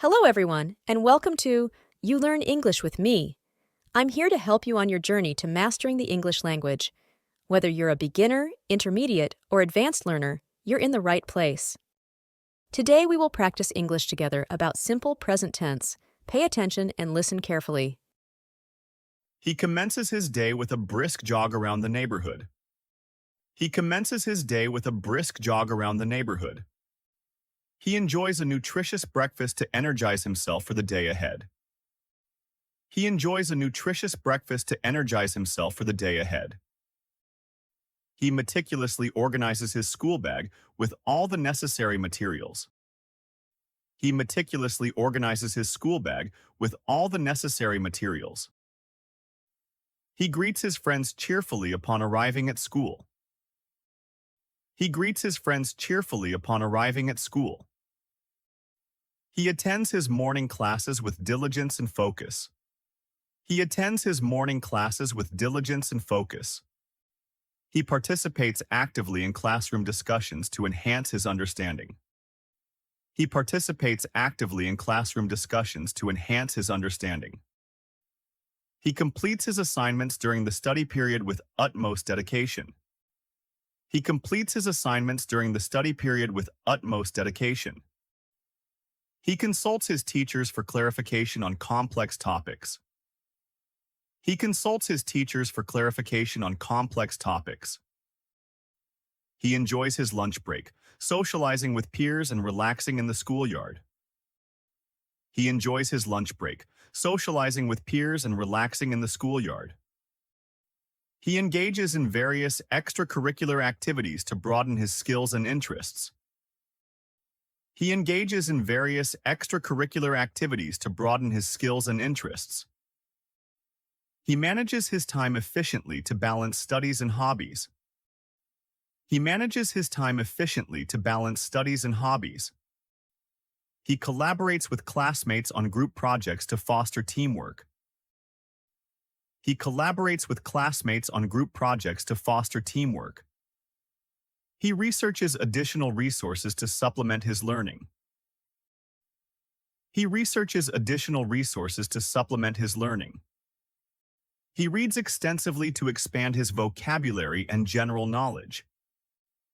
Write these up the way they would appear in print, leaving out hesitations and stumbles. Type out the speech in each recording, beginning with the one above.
Hello, everyone, and welcome to You Learn English with Me. I'm here to help you on your journey to mastering the English language. Whether you're a beginner, intermediate, or advanced learner, you're in the right place. Today, we will practice English together about simple present tense. Pay attention and listen carefully. He commences his day with a brisk jog around the neighborhood. He commences his day with a brisk jog around the neighborhood. He enjoys a nutritious breakfast to energize himself for the day ahead. He enjoys a nutritious breakfast to energize himself for the day ahead. He meticulously organizes his school bag with all the necessary materials. He meticulously organizes his school bag with all the necessary materials. He greets his friends cheerfully upon arriving at school. He greets his friends cheerfully upon arriving at school. He attends his morning classes with diligence and focus. He attends his morning classes with diligence and focus. He participates actively in classroom discussions to enhance his understanding. He participates actively in classroom discussions to enhance his understanding. He completes his assignments during the study period with utmost dedication. He completes his assignments during the study period with utmost dedication. He consults his teachers for clarification on complex topics. He consults his teachers for clarification on complex topics. He enjoys his lunch break, socializing with peers and relaxing in the schoolyard. He enjoys his lunch break, socializing with peers and relaxing in the schoolyard. He engages in various extracurricular activities to broaden his skills and interests. He engages in various extracurricular activities to broaden his skills and interests. He manages his time efficiently to balance studies and hobbies. He manages his time efficiently to balance studies and hobbies. He collaborates with classmates on group projects to foster teamwork. He collaborates with classmates on group projects to foster teamwork. He researches additional resources to supplement his learning. He researches additional resources to supplement his learning. He reads extensively to expand his vocabulary and general knowledge.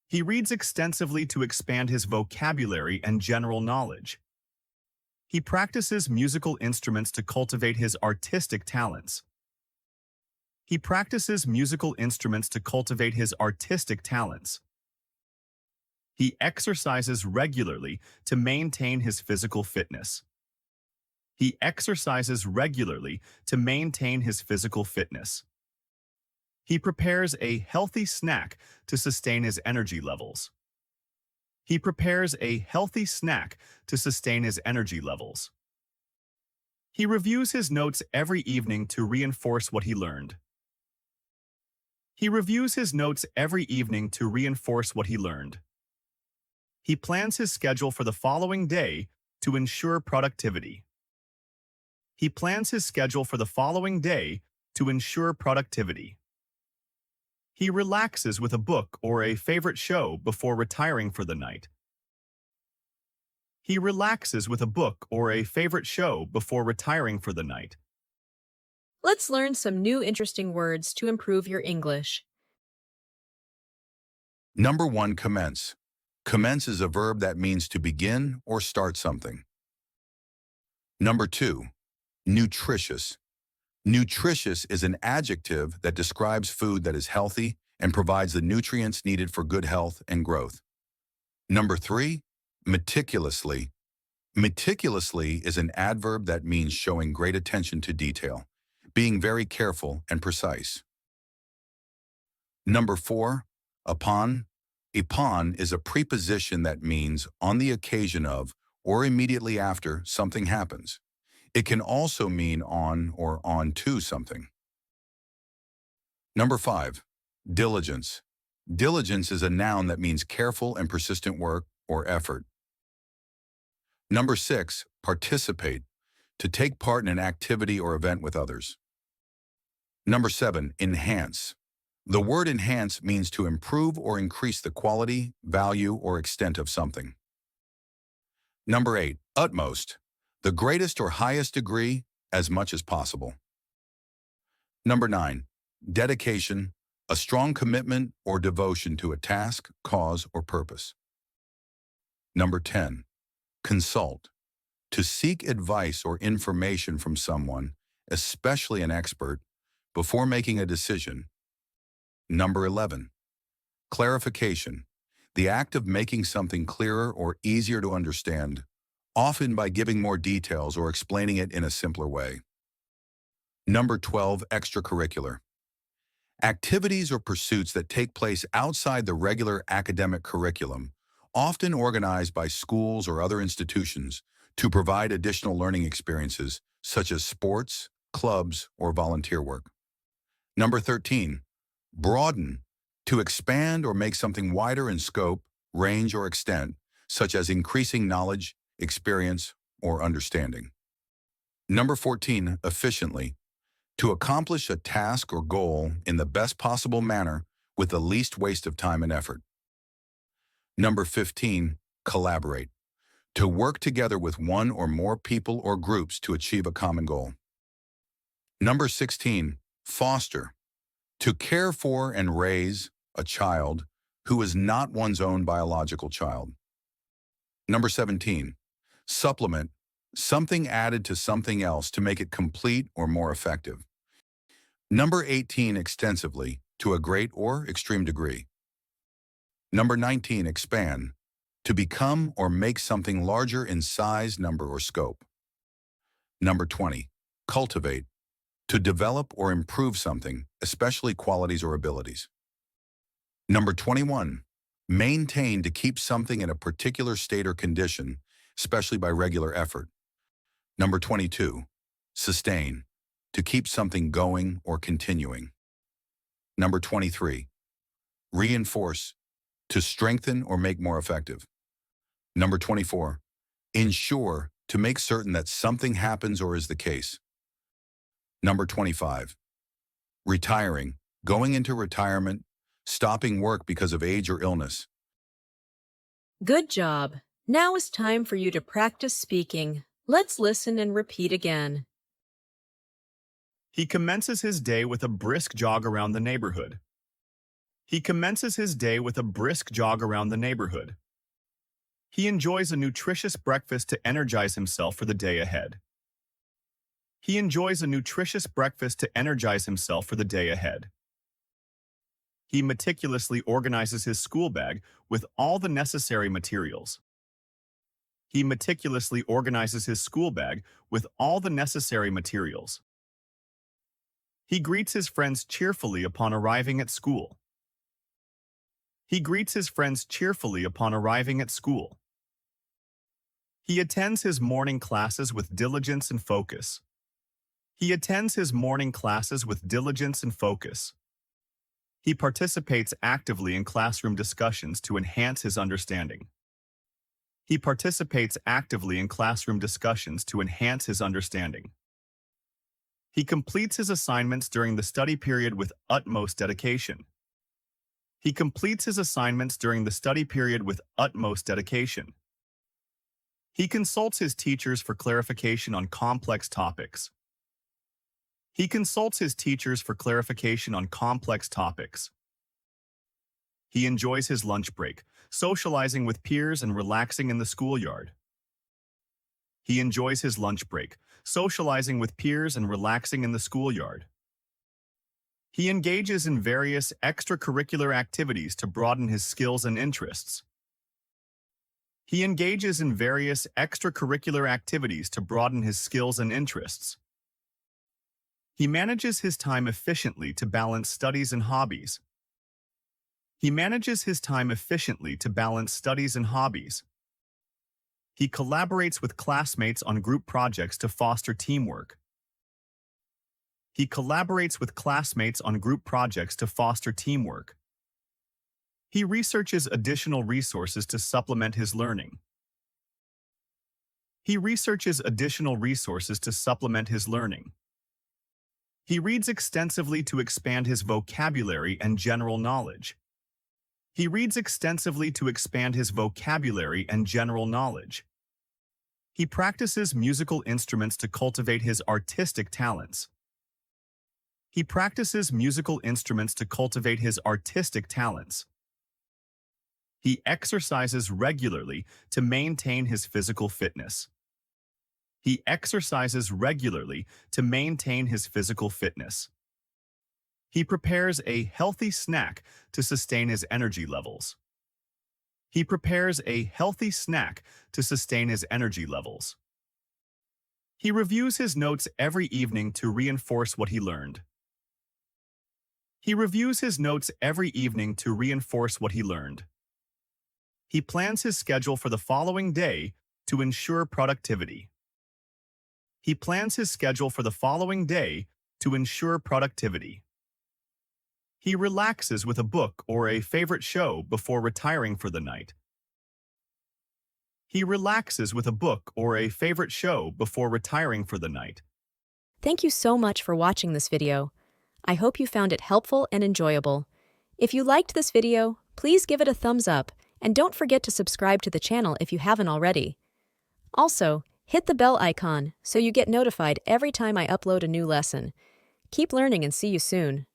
He reads extensively to expand his vocabulary and general knowledge. He practices musical instruments to cultivate his artistic talents. He practices musical instruments to cultivate his artistic talents. He exercises regularly to maintain his physical fitness. He exercises regularly to maintain his physical fitness. He prepares a healthy snack to sustain his energy levels. He prepares a healthy snack to sustain his energy levels. He reviews his notes every evening to reinforce what he learned. He reviews his notes every evening to reinforce what he learned. He plans his schedule for the following day to ensure productivity. He plans his schedule for the following day to ensure productivity. He relaxes with a book or a favorite show before retiring for the night. He relaxes with a book or a favorite show before retiring for the night. Let's learn some new interesting words to improve your English. Number 1, commence. Commence is a verb that means to begin or start something. Number 2, nutritious. Nutritious is an adjective that describes food that is healthy and provides the nutrients needed for good health and growth. Number 3, meticulously. Meticulously is an adverb that means showing great attention to detail, being very careful and precise. Number 4, upon. Upon is a preposition that means on the occasion of or immediately after something happens. It can also mean on or on to something. Number 5, diligence. Diligence is a noun that means careful and persistent work or effort. Number 6, participate. To take part in an activity or event with others. Number 7, enhance. The word enhance means to improve or increase the quality, value, or extent of something. Number 8, utmost. The greatest or highest degree, as much as possible. Number 9. Dedication, a strong commitment or devotion to a task, cause, or purpose. Number 10. Consult, to seek advice or information from someone, especially an expert, before making a decision. Number 11. Clarification, the act of making something clearer or easier to understand, often by giving more details or explaining it in a simpler way. Number 12. Extracurricular, activities or pursuits that take place outside the regular academic curriculum, often organized by schools or other institutions to provide additional learning experiences, such as sports, clubs, or volunteer work. Number 13. Broaden, to expand or make something wider in scope, range, or extent, such as increasing knowledge, experience, or understanding. Number 14. Efficiently, to accomplish a task or goal in the best possible manner with the least waste of time and effort. Number 15. Collaborate, to work together with one or more people or groups to achieve a common goal. Number 16. Foster, to care for and raise a child who is not one's own biological child. Number 17. Supplement, something added to something else to make it complete or more effective. Number 18. Extensively, to a great or extreme degree. Number 19. Expand, to become or make something larger in size, number, or scope. Number 20. Cultivate, to develop or improve something, especially qualities or abilities. Number 21. Maintain, to keep something in a particular state or condition, especially by regular effort. Number 22. Sustain, to keep something going or continuing. Number 23. Reinforce, to strengthen or make more effective. Number 24. Ensure, to make certain that something happens or is the case. Number 25. Retiring, going into retirement, stopping work because of age or illness. Good job. Now is time for you to practice speaking. Let's listen and repeat again. He commences his day with a brisk jog around the neighborhood. He commences his day with a brisk jog around the neighborhood. He enjoys a nutritious breakfast to energize himself for the day ahead. He enjoys a nutritious breakfast to energize himself for the day ahead. He meticulously organizes his school bag with all the necessary materials. He meticulously organizes his school bag with all the necessary materials. He greets his friends cheerfully upon arriving at school. He greets his friends cheerfully upon arriving at school. He attends his morning classes with diligence and focus. He attends his morning classes with diligence and focus. He participates actively in classroom discussions to enhance his understanding. He participates actively in classroom discussions to enhance his understanding. He completes his assignments during the study period with utmost dedication. He completes his assignments during the study period with utmost dedication. He consults his teachers for clarification on complex topics. He consults his teachers for clarification on complex topics. He enjoys his lunch break, socializing with peers and relaxing in the schoolyard. He enjoys his lunch break, socializing with peers and relaxing in the schoolyard. He engages in various extracurricular activities to broaden his skills and interests. He engages in various extracurricular activities to broaden his skills and interests. He manages his time efficiently to balance studies and hobbies. He manages his time efficiently to balance studies and hobbies. He collaborates with classmates on group projects to foster teamwork. He collaborates with classmates on group projects to foster teamwork. He researches additional resources to supplement his learning. He researches additional resources to supplement his learning. He reads extensively to expand his vocabulary and general knowledge. He reads extensively to expand his vocabulary and general knowledge. He practices musical instruments to cultivate his artistic talents. He practices musical instruments to cultivate his artistic talents. He exercises regularly to maintain his physical fitness. He exercises regularly to maintain his physical fitness. He prepares a healthy snack to sustain his energy levels. He prepares a healthy snack to sustain his energy levels. He reviews his notes every evening to reinforce what he learned. He reviews his notes every evening to reinforce what he learned. He plans his schedule for the following day to ensure productivity. He plans his schedule for the following day to ensure productivity. He relaxes with a book or a favorite show before retiring for the night. He relaxes with a book or a favorite show before retiring for the night. Thank you so much for watching this video. I hope you found it helpful and enjoyable. If you liked this video, please give it a thumbs up and don't forget to subscribe to the channel if you haven't already. Also, hit the bell icon so you get notified every time I upload a new lesson. Keep learning and see you soon.